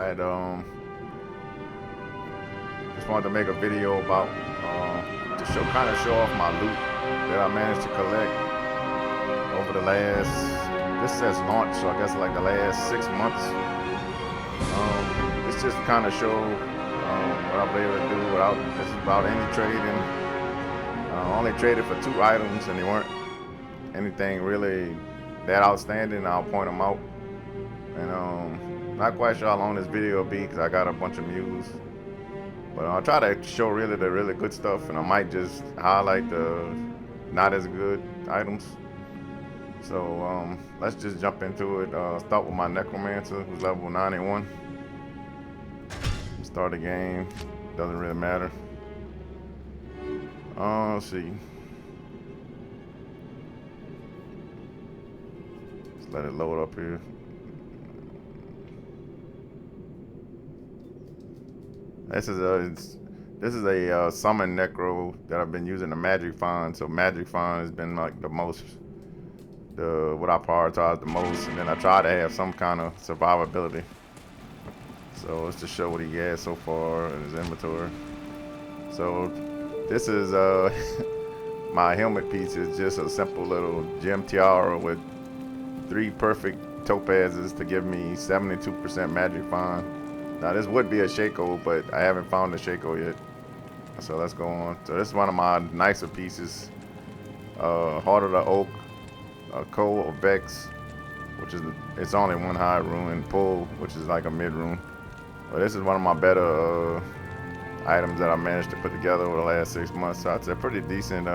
Alright, just wanted to make a video about to kind of show off my loot that I managed to collect over the last, this says launch, so I guess like the last 6 months. It's just kind of show what I've been able to do without any trading. I only traded for 2 items and they weren't anything really that outstanding. I'll point them out. And not quite sure how long this video will be because I got a bunch of views. But I'll try to show really the really good stuff, and I might just highlight the not as good items. So let's just jump into it. Start with my Necromancer, who's level 91. Start the game, doesn't really matter. Let's see. Let's let it load up here. This is a summon necro that I've been using the magic find. So magic find has been like what I prioritize the most, and then I try to have some kind of survivability. So let's just show what he has so far in his inventory. So this is my helmet piece. Is just a simple little gem tiara with 3 perfect topazes to give me 72% magic find. Now this would be a Shaco, but I haven't found the Shaco yet. So let's go on. So this is one of my nicer pieces. Heart of the Oak, Coal of Vex, which is, it's only 1 high rune, and Pull, which is like a mid rune. But this is one of my better items that I managed to put together over the last 6 months. So it's a pretty decent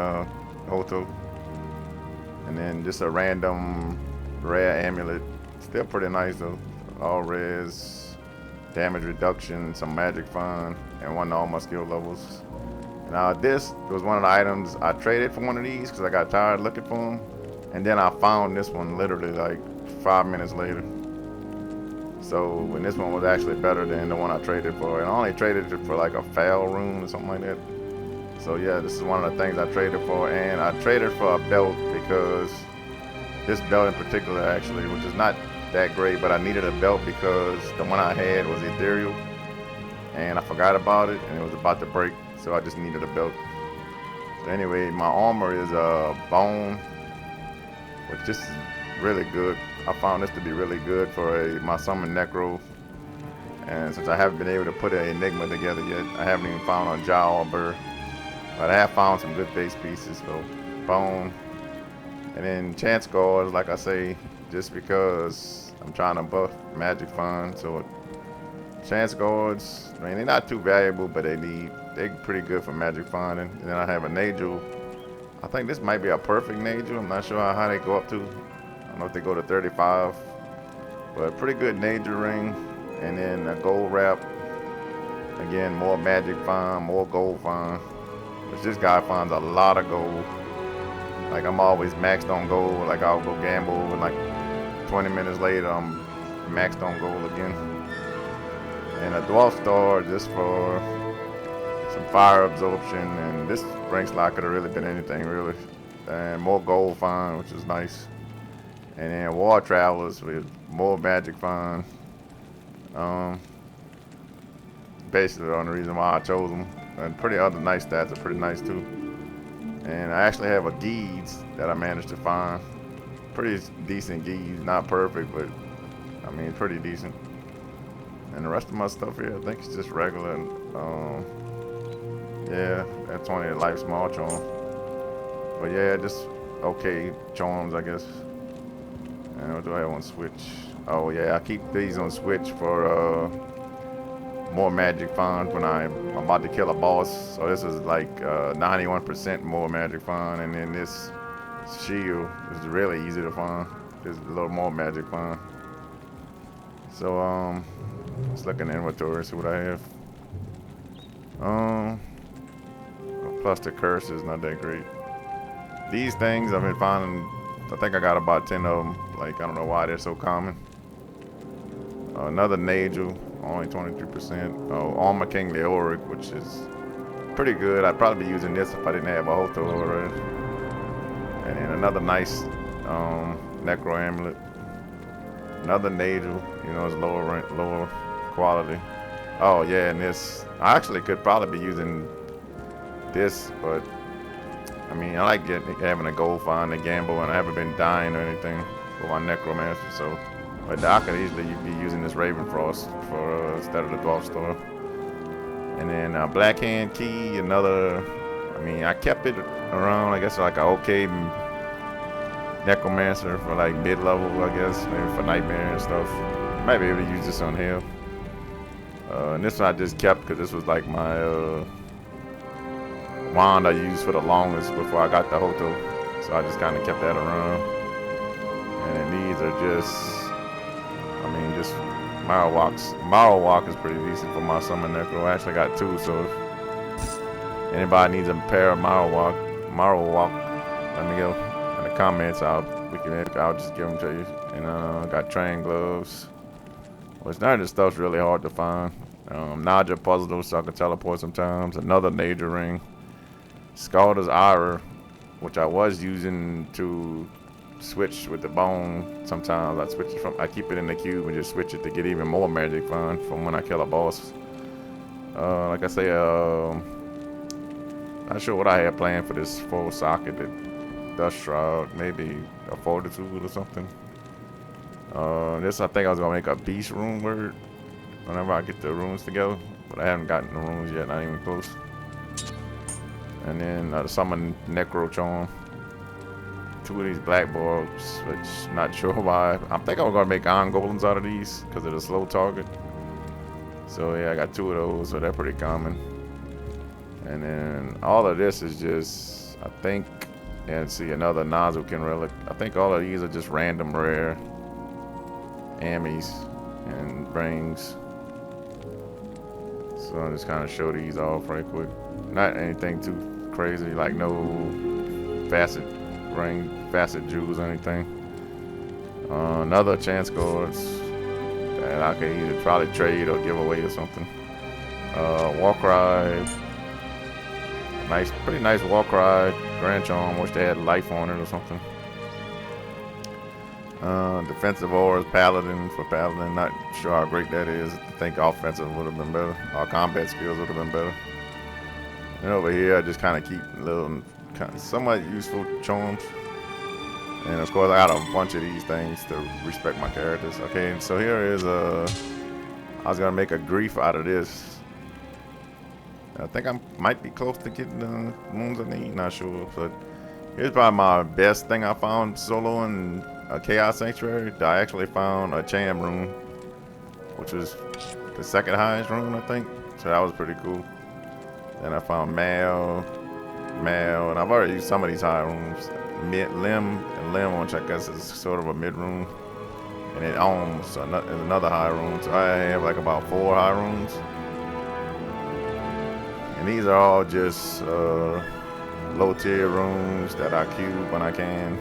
Hoto. And then just a random rare amulet. Still pretty nice though. All res. Damage reduction, some magic fun, and one of all my skill levels. Now this was one of the items I traded for one of these because I got tired looking for them, and then I found this one literally like 5 minutes later. So when this one was actually better than the one I traded for, and I only traded it for like a foul rune or something like that. So yeah, this is one of the things I traded for, and I traded for a belt because this belt in particular actually, which is not that great, but I needed a belt because the one I had was ethereal and I forgot about it and it was about to break, so I just needed a belt. So anyway, my armor is bone, which just is really good. I found this to be really good for my summon necro, and since I haven't been able to put an enigma together yet, I haven't even found a jaw or burr, but I have found some good base pieces. So bone, and then chance guards, like I say, just because I'm trying to buff magic fund. So chance guards, I mean, they're not too valuable, but they're pretty good for magic finding. And then I have a Nagel. I think this might be a perfect Nagel. I'm not sure how they go up to. I don't know if they go to 35, but a pretty good Nagel ring. And then a gold wrap. Again, more magic find, more gold find. Which this guy finds a lot of gold. Like I'm always maxed on gold. Like I'll go gamble and like 20 minutes later I'm maxed on gold again. And a dwarf star just for some fire absorption, and this rank slot could have really been anything really. And more gold find, which is nice. And then war travelers with more magic find. Basically the only reason why I chose them. And pretty other nice stats are pretty nice too. And I actually have a Geeds that I managed to find. Pretty decent Geeds, not perfect, but I mean pretty decent. And the rest of my stuff here, I think it's just regular. Yeah, that 20 life small charm. But yeah, just okay charms, I guess. And what do I have on switch? Oh yeah, I keep these on switch for more magic find when I'm about to kill a boss. So this is like 91% more magic find, and then this shield is really easy to find. There's a little more magic find. So let's look in the inventory and see what I have. Plus the curse is not that great. These things I've been finding, I think I got about 10 of them. Like I don't know why they're so common. Another Nagel, only 23%. Oh, Armor King Leoric, which is pretty good. I'd probably be using this if I didn't have a Hoto already. And then another nice Necro Amulet. Another Nagel, you know, it's lower rank, lower quality. Oh yeah, and this I actually could probably be using this, but I mean I like having a gold find to gamble, and I haven't been dying or anything with my Necromancer, so. But I could easily be using this Raven Frost for instead of the Dwarf Store. And then Black Hand Key, another. I mean, I kept it around. I guess like an okay Necromancer for like mid-level. I guess maybe for Nightmare and stuff. Might be able to use this on here. And this one I just kept because this was like my wand I used for the longest before I got the Hoto. So I just kind of kept that around. And then these are just. I mean, just Marowaks. Marowak is pretty decent for my Summon Necro. I actually got two, so if anybody needs a pair of Marowak, let me know in the comments. I'll just give them to you. And got Train Gloves, which none of this stuff's really hard to find. Naja Puzzle, so I can teleport sometimes. Another Nature Ring. Scalder's Ira, which I was using to switch with the bone. Sometimes I keep it in the cube and just switch it to get even more magic fun from when I kill a boss. Like I say, not sure what I had planned for this full socket. Dust Shroud, maybe a Fortitude or something. This I think I was gonna make a Beast Rune word whenever I get the runes together, but I haven't gotten the runes yet, not even close. And then Summon Necro Charm. Two of these black bulbs, which not sure why. I think I'm gonna make iron golems out of these because of the slow target. So yeah, I got two of those, so they're pretty common. And then all of this is just, I think, and see another Nozukin relic. I think all of these are just random rare Amis and rings. So I'll just kind of show these off right quick. Not anything too crazy, like no facet jewels or anything. Another chance cards that I could either try to trade or give away or something. Warcry, pretty nice Warcry Grand Charm. Wish they had life on it or something. Defensive Auras Paladin for Paladin. Not sure how great that is. I think offensive would have been better. Our combat skills would have been better. And over here, I just kind of keep little, somewhat useful charms. And of course, I got a bunch of these things to respect my characters. Okay, so here is I was gonna make a grief out of this. I think I might be close to getting the moons I need. Not sure, but here's probably my best thing I found solo in a Chaos Sanctuary. I actually found a Cham rune, which was the second highest rune, I think. So that was pretty cool. Then I found Mal, and I've already used some of these high runes. Limb, which I guess is sort of a mid rune, and it owns another high rune. So I have like about 4 high runes, and these are all just low tier runes that I cube when I can.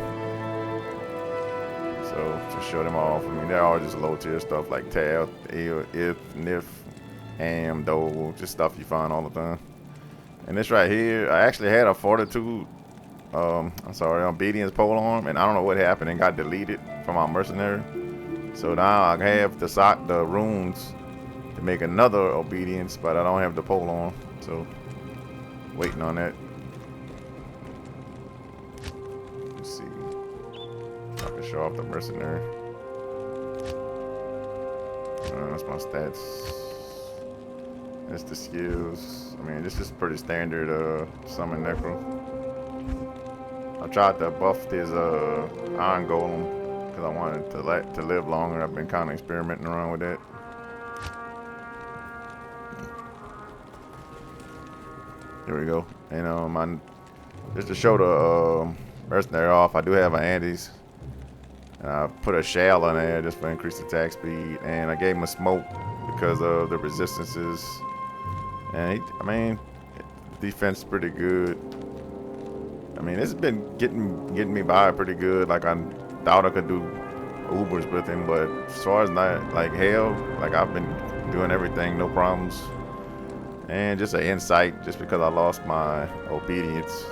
So to show them off, I mean they're all just low tier stuff like Tab, If, Nif, Am, Dole, just stuff you find all the time. And this right here, I actually had a Fortitude, Obedience polearm, and I don't know what happened and got deleted from our mercenary. So now I have the runes to make another Obedience, but I don't have the polearm. So waiting on that. Let's see. I can show off the mercenary. That's my stats. That's the skills. I mean, this is pretty standard summon Necro. I tried to buff this Iron Golem because I wanted to live longer. I've been kind of experimenting around with that. Here we go. And just to show the mercenary off, I do have an Andy's. And I put a shell in there just for increased attack speed, and I gave him a smoke because of the resistances. And I mean, defense is pretty good. I mean, it's been getting me by pretty good. Like I thought I could do Ubers with him, but as far as not like hell, like I've been doing everything, no problems. And just an insight, just because I lost my obedience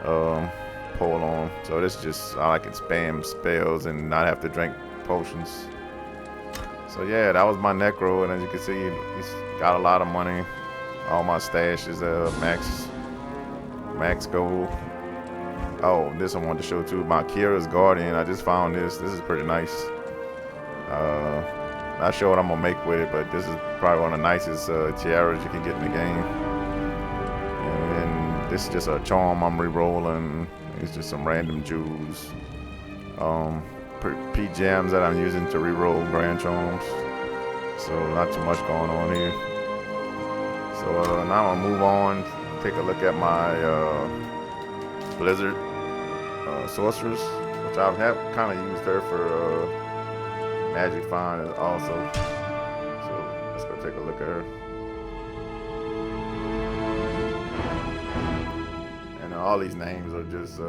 pole on. So this just I can spam spells and not have to drink potions. So yeah, that was my Necro, and as you can see, he's got a lot of money. All my stash is max gold. Oh, this I wanted to show too. My Kira's Guardian. I just found this. This is pretty nice. Not sure what I'm gonna make with it, but this is probably one of the nicest tiaras you can get in the game. And then this is just a charm I'm re-rolling. It's just some random jewels. P-gems that I'm using to re-roll grand charms. So not too much going on here. So now I'll move on. Take a look at my Blizzard sorceress, which I have kind of used her for Magic Find also. So let's go take a look at her. And all these names are just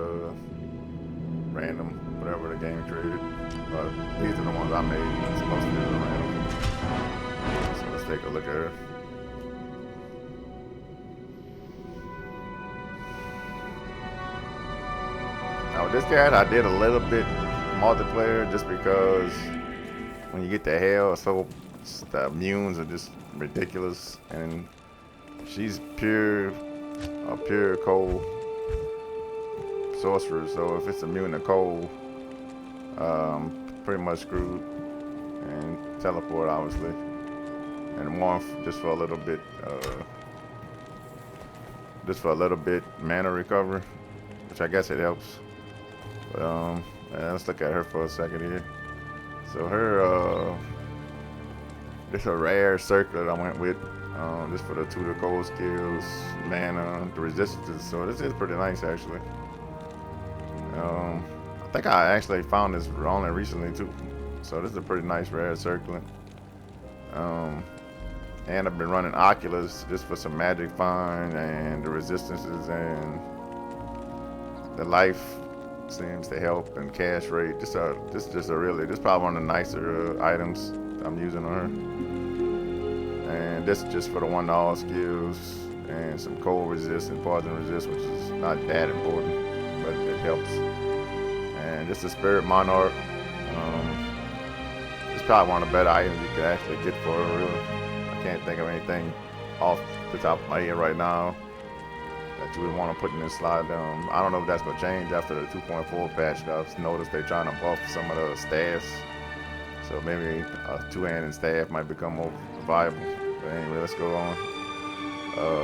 random, whatever the game created. But these are the ones I made. It's supposed to be random. So let's take a look at her. Now with this cat, I did a little bit multiplayer just because when you get to hell, so the immunes are just ridiculous, and she's pure cold sorcerer. So if it's immune to cold, pretty much screwed. And teleport, obviously, and warmth just for a little bit mana recovery, which I guess it helps. But let's look at her for a second here. So her this a rare circlet I went with, just for the tutor cold skills, mana, the resistances. So this is pretty nice actually. I think I actually found this only recently too. So this is a pretty nice rare circlet. And I've been running Oculus just for some magic find and the resistances, and the life seems to help, and cash rate. This is probably one of the nicer items I'm using on her. And this is just for the 1-all skills and some cold resist and poison resist, which is not that important, but it helps. And this is Spirit Monarch. It's probably one of the better items you could actually get for her, really. I can't think of anything off the top of my head right now that you would want to put in this slide. I don't know if that's going to change after the 2.4 patch. I've noticed they're trying to buff some of the staffs, so maybe a two-handed staff might become more viable. But anyway, let's go on.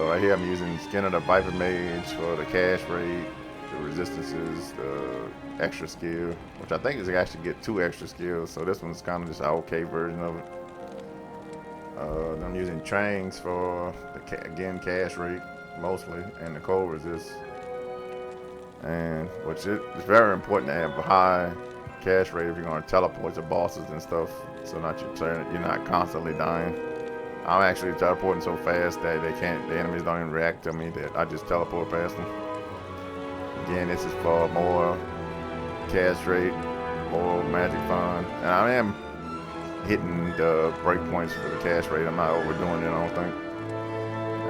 Right here I'm using Skin of the Viper Mage for the cash rate, the resistances, the extra skill, which I think is actually get 2 extra skills, so this one's kind of just an okay version of it. I'm using Trangs for the again cash rate mostly, and the cold resist, and which is very important to have a high cash rate if you're going to teleport to bosses and stuff, so you're not constantly dying. I'm actually teleporting so fast that the enemies don't even react to me, that I just teleport past them. Again, this is for more cash rate, more magic fund, and I am hitting the breakpoints for the cash rate. I'm not overdoing it, I don't think.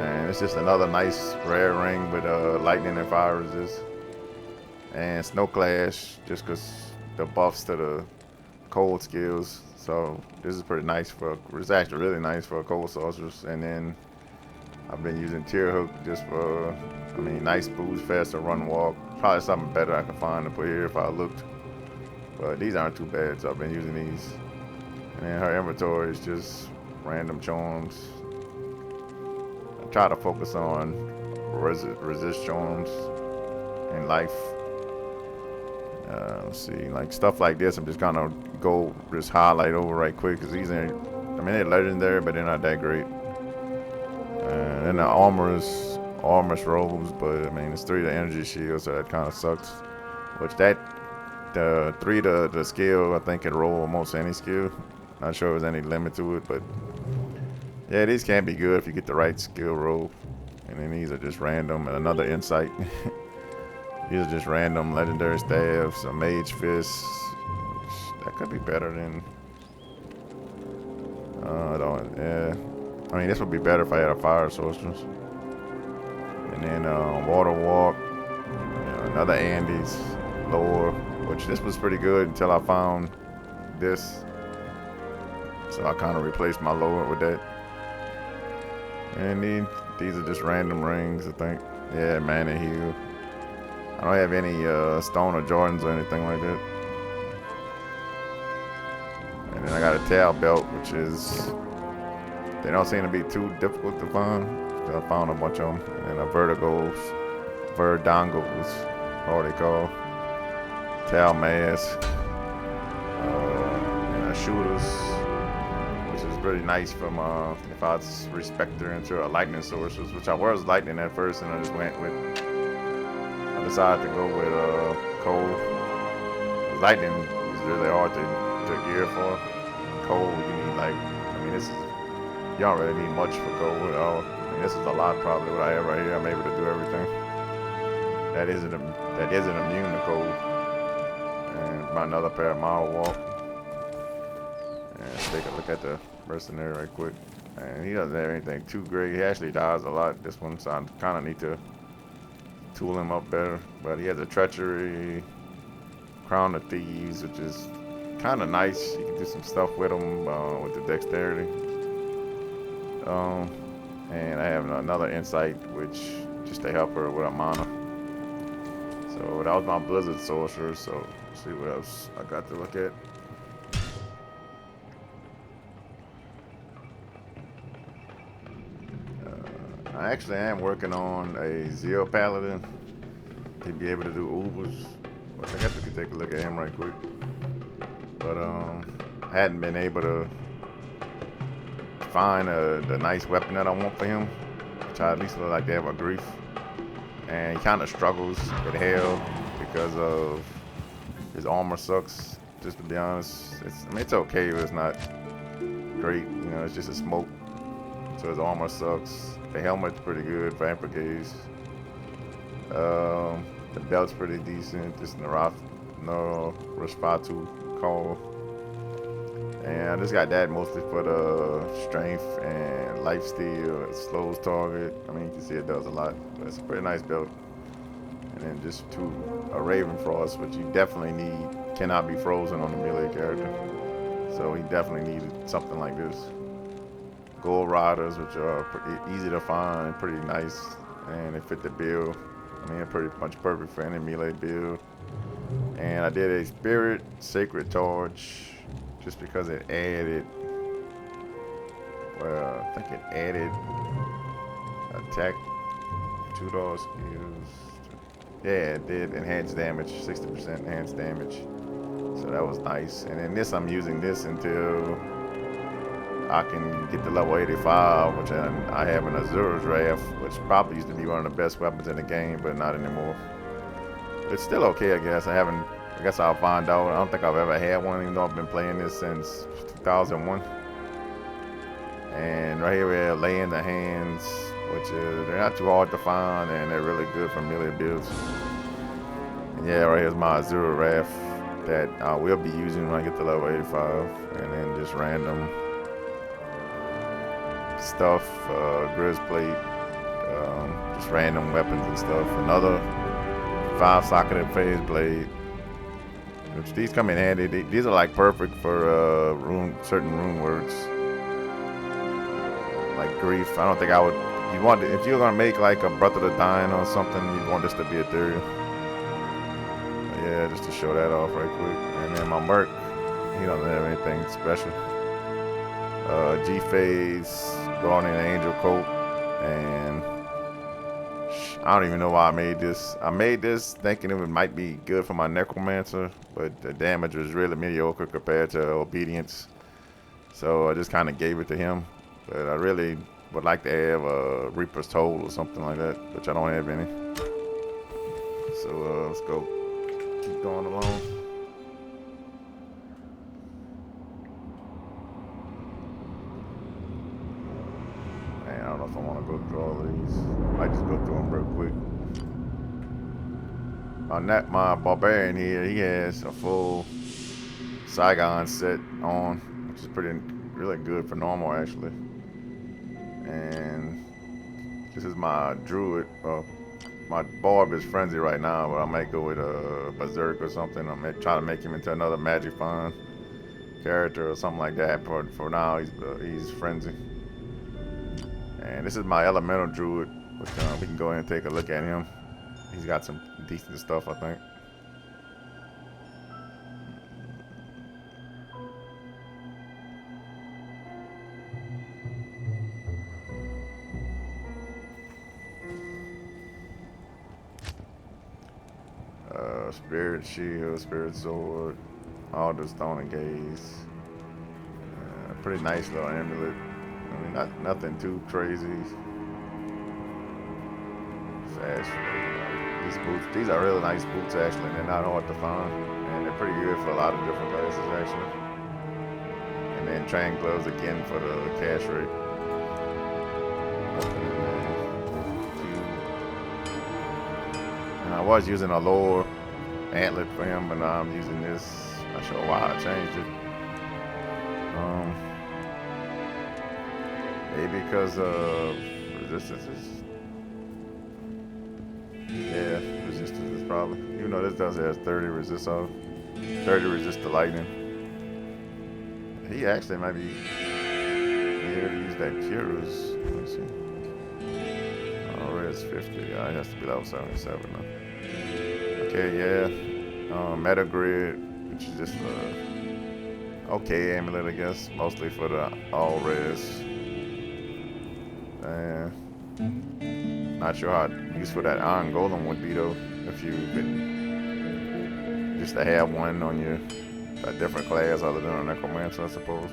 And it's just another nice rare ring with lightning and fire resist, and snow clash just because the buffs to the cold skills. So this is pretty nice it's actually really nice for a cold sorceress. And then I've been using Tear Hook just for, nice boost, faster run walk. Probably something better I can find to put here if I looked, but these aren't too bad, so I've been using these. And then her inventory is just random charms. I try to focus on resist charms and life. Let's see, like stuff like this, I'm just gonna just highlight over right quick, because these ain't, they're legendary, but they're not that great. And then the armor's robes, but it's 3 to energy shield, so that kind of sucks. Which the 3 to the skill, I think can roll almost any skill. Not sure if there's any limit to it, but yeah, these can be good if you get the right skill roll. And then these are just random. And another insight. These are just random legendary staffs, a mage fist. That could be better than. This would be better if I had a fire sorceress. And then water walk. Another Andy's lore, which this was pretty good until I found this. so I kind of replaced my Lord with that. And these are just random rings, I think. Yeah, Mana Heal. I don't have any Stone or Jordans or anything like that. And then I got a tail belt, which is, they don't seem to be too difficult to find. I found a bunch of them. And a Verdongos, what they call. Tail mask. And a shooters, which is pretty nice from if I was respecter into a lightning sources, which I was lightning at first, and I just went with. I decided to go with cold. Lightning is really hard to gear for. Cold, you need like, I mean, this is, you don't really need much for cold at all. I mean, this is a lot probably what I have right here. I'm able to do everything. That isn't immune to cold. And my another pair of Mile Walk. And let's take a look at the mercenary right quick. And he doesn't have anything too great. He actually dies a lot, this one, so I kind of need to tool him up better. But he has a treachery, crown of thieves, which is kind of nice. You can do some stuff with him with the dexterity. And I have another insight, which just to help her with a mana. So that was my Blizzard sorcerer. So let's see what else I got to look at. I actually am working on a Zeal Paladin. He'd be able to do Ubers. I guess we could take a look at him right quick. But I hadn't been able to find the nice weapon that I want for him, which I at least would like to have a grief. And he kind of struggles with hell because of his armor sucks. Just to be honest, it's okay, but it's not great. You know, it's just a smoke. So his armor sucks. The helmet's pretty good for amplifiers. The belt's pretty decent. This Rashfatu call. And I just got that mostly for the strength and lifesteal. It slows target. I mean, you can see it does a lot. But it's a pretty nice belt. And then just a Raven Frost, which you definitely need. Cannot be frozen on the melee character. So he definitely needed something like this. Gold Riders, which are pretty easy to find, pretty nice, and they fit the build. I mean, they're pretty much perfect for any melee build. And I did a Spirit Sacred Torch just because it added, well, I think it added attack, $2 skills. Yeah, it did enhanced damage, 60% enhanced damage. So that was nice. And then this, I'm using this until I can get to level 85, which I have an Azura's Wrath, which probably used to be one of the best weapons in the game, but not anymore. It's still okay, I guess. I guess I'll find out. I don't think I've ever had one, even though I've been playing this since 2001. And right here we have Lay in the Hands, which is, they're not too hard to find, and they're really good for melee builds. And yeah, right here's my Azura Wrath that I will be using when I get to level 85, and then just random stuff, Grizz Plate, just random weapons and stuff. Another 5-socketed Phase Blade, which these come in handy. These are like perfect for certain rune words, like Grief. I don't think I would. If you're gonna make like a Breath of the Dying or something, you'd want this to be ethereal. But yeah, just to show that off right quick. And then my Merc, he doesn't have anything special. G-Phase, Guardian Angel Coat, and I don't even know why I made this. I made this thinking it might be good for my Necromancer, but the damage was really mediocre compared to Obedience. So I just kind of gave it to him. But I really would like to have a Reaper's Toll or something like that, which I don't have any. So let's go. Keep going along. I don't know if I want to go through all of these. I might just go through them real quick. My Barbarian here, he has a full Saigon set on, which is really good for normal actually. And this is my Druid. My Barb is Frenzy right now, but I might go with a Berserk or something. I might try to make him into another Magic Fond character or something like that. But for now, he's frenzy. And this is my elemental druid, which we can go ahead and take a look at him. He's got some decent stuff, I think. Spirit shield, spirit sword, all the stone and gaze. Pretty nice little amulet. I mean, nothing too crazy. Fast. These boots, these are really nice boots actually. They're not hard to find, and they're pretty good for a lot of different classes actually. And then train gloves again for the cash rate. And I was using a lower antlet for him, but now I'm using this. Not sure why I changed it. Maybe because of resistances. Yeah, resistances probably. Even though this does have 30 resist off. 30 resist to lightning. He actually might be here to use that cures. Let me see. Oh, red's 50. Yeah, it has to be level 77 now. Okay, yeah. Meta grid, which is just okay amulet, I guess, mostly for the all res. And not sure how useful that iron golem would be though, if you could just to have one on your a different class other than a necromancer, I suppose.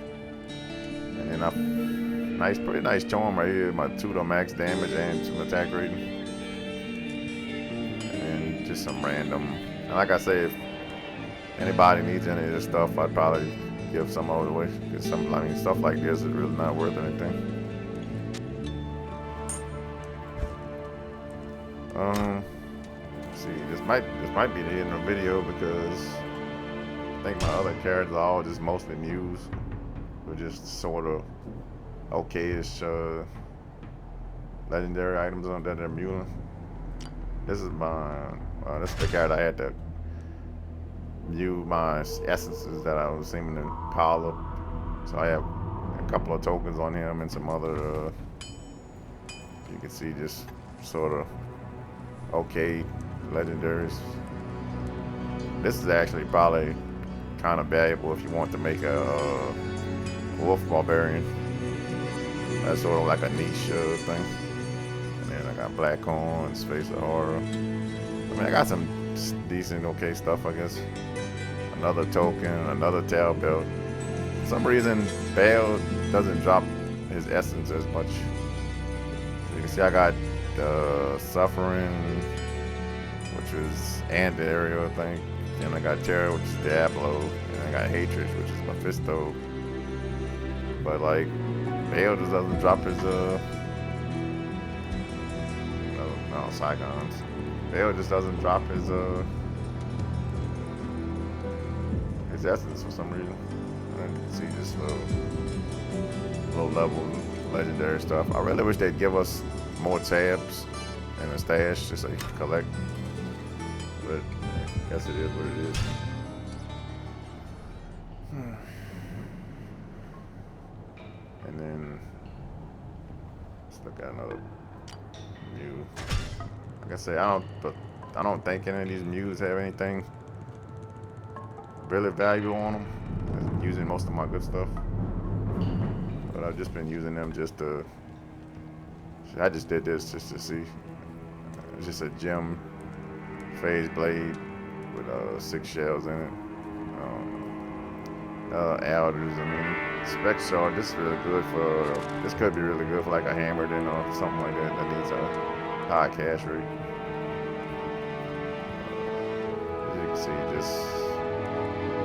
And then pretty nice charm right here. My 2 to max damage and 2 attack rating. Just some random, and like I say, if anybody needs any of this stuff, I'd probably give some of it away, because stuff like this is really not worth anything. Let's see, this might be the end of the video, because I think my other characters are all just mostly Muse, or just sort of okay-ish legendary items on that they're muling. This is this is the character I had to view my essences that I was seeming to pile up. So I have a couple of tokens on him and some other, you can see, just sort of okay legendaries. This is actually probably kind of valuable if you want to make a wolf barbarian. That's sort of like a niche thing. And then I got black horns, face of horror. I mean, I got some decent, okay stuff, I guess. Another token, another tail belt. For some reason, Baal doesn't drop his essence as much. So you can see I got Suffering, which is Andy area, I think. And I got Terror, which is Diablo. And I got Hatred, which is Mephisto. But like, Baal just doesn't drop his no, Saigon's. Baal just doesn't drop his essence for some reason. I can see just low level legendary stuff. I really wish they'd give us more tabs and a stash just so you can collect. But I guess it is what it is. And then let's look at another new. Like I say, I don't think any of these Muse have anything really valuable on them. I'm using most of my good stuff, but I've just been using them just to. I just did this just to see. It's just a gem phase blade with 6 shells in it. Elders. I mean, spec shard. This is really good for. This could be really good for like a hammer, then or something like that. That needs a high cash rate. As you can see,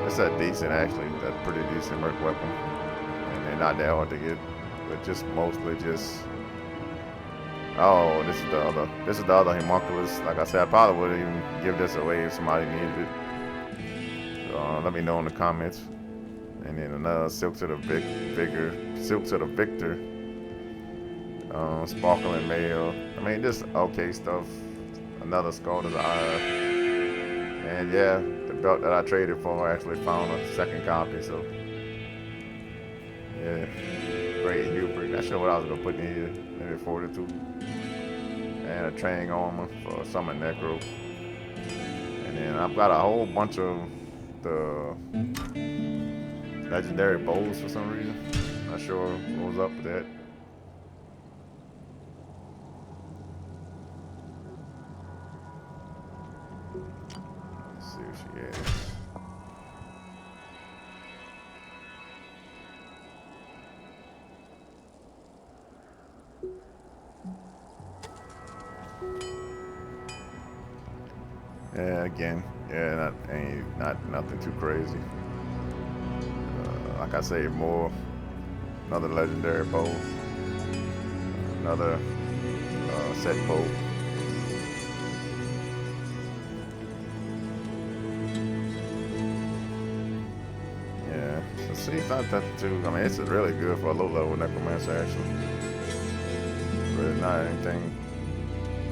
it's a decent, actually, a pretty decent merc weapon, and they're not that hard to get, but just mostly just. Oh, this is the other homunculus. Like I said, I probably wouldn't even give this away if somebody needed it. So, let me know in the comments. And then another Silk to the Victor. Sparkling Mail. I mean, just okay stuff. Another Skull Desire. And yeah, the belt that I traded for, I actually found a second copy. So Yeah. Great Hubert. Not sure what I was gonna put in here. Maybe Fortitude. And a Training Armor for Summon Necro. And then I've got a whole bunch of the legendary bowls for some reason. Not sure what was up with that. Let's see what she has. Yeah, again, yeah, not nothing too crazy. Like I say, more another legendary bow, another set bow. Yeah, so see, it's not that too. I mean, it's really good for a low level Necromancer actually. Really not anything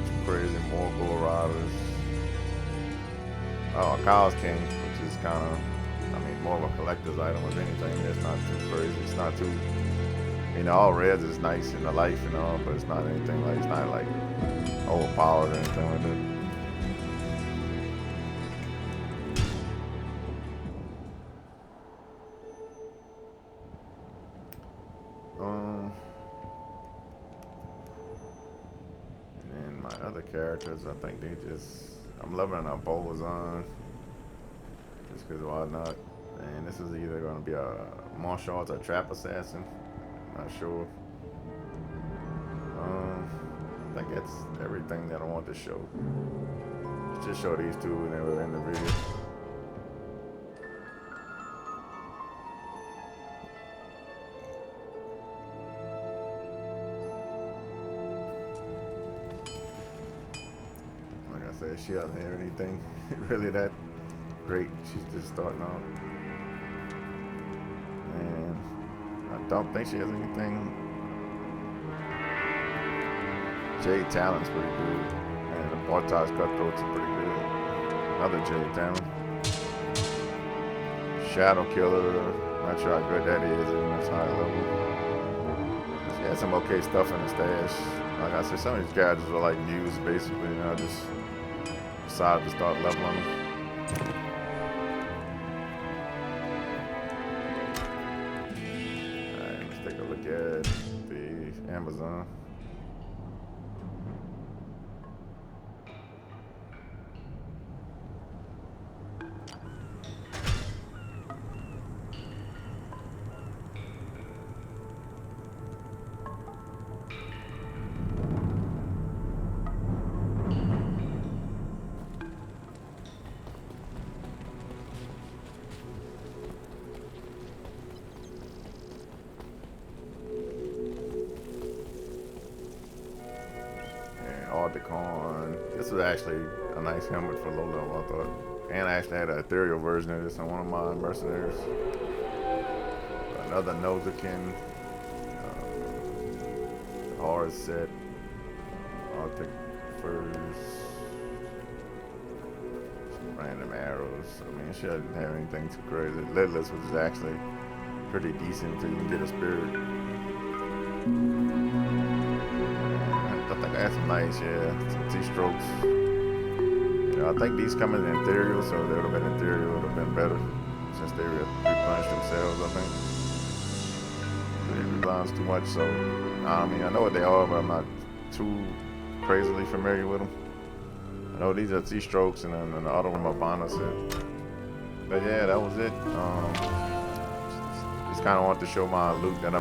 too crazy. More Bull Riders. Oh, Kyle's King, which is kind of, I mean, more of a collector's item if anything. It's not too crazy. It's not too, you know, all reds is nice in the life and all, but it's not anything like, it's not like overpowered or anything like that. And my other characters, I think they just, I'm loving our bowlers on. Just because why not? And this is either going to be a martial arts or trap assassin. Not sure. I think that's everything that I want to show. Let's just show these two and then we'll end the video. Like I said, she doesn't have anything really that great. She's just starting out. And I don't think she has anything. Jade Talon's pretty good. And the Bartage Cutthroats are pretty good. Another Jade Talon. Shadow Killer. Not sure how good that is in this high level. She had some okay stuff in the stash. Like I said, some of these gadgets were like used basically, and I just decided to start leveling them. Take a look at the Amazon. This was actually a nice helmet for low level, I thought. And I actually had an ethereal version of this on one of my mercenaries. Another Nozakin. Horror set. Arctic furs. Some random arrows. I mean, she doesn't have anything too crazy. Lidless, which is actually pretty decent until you can get a spirit. I think I had some nice, some T-strokes. You know, I think these come in ethereal, so if they would have been ethereal, it would have been better. Since they replenished themselves, I think. They rebalance too much, so I mean, I know what they are, but I'm not too crazily familiar with them. I know these are T-strokes, and then the other one are bonus set. But yeah, that was it. Just kind of wanted to show my loot that I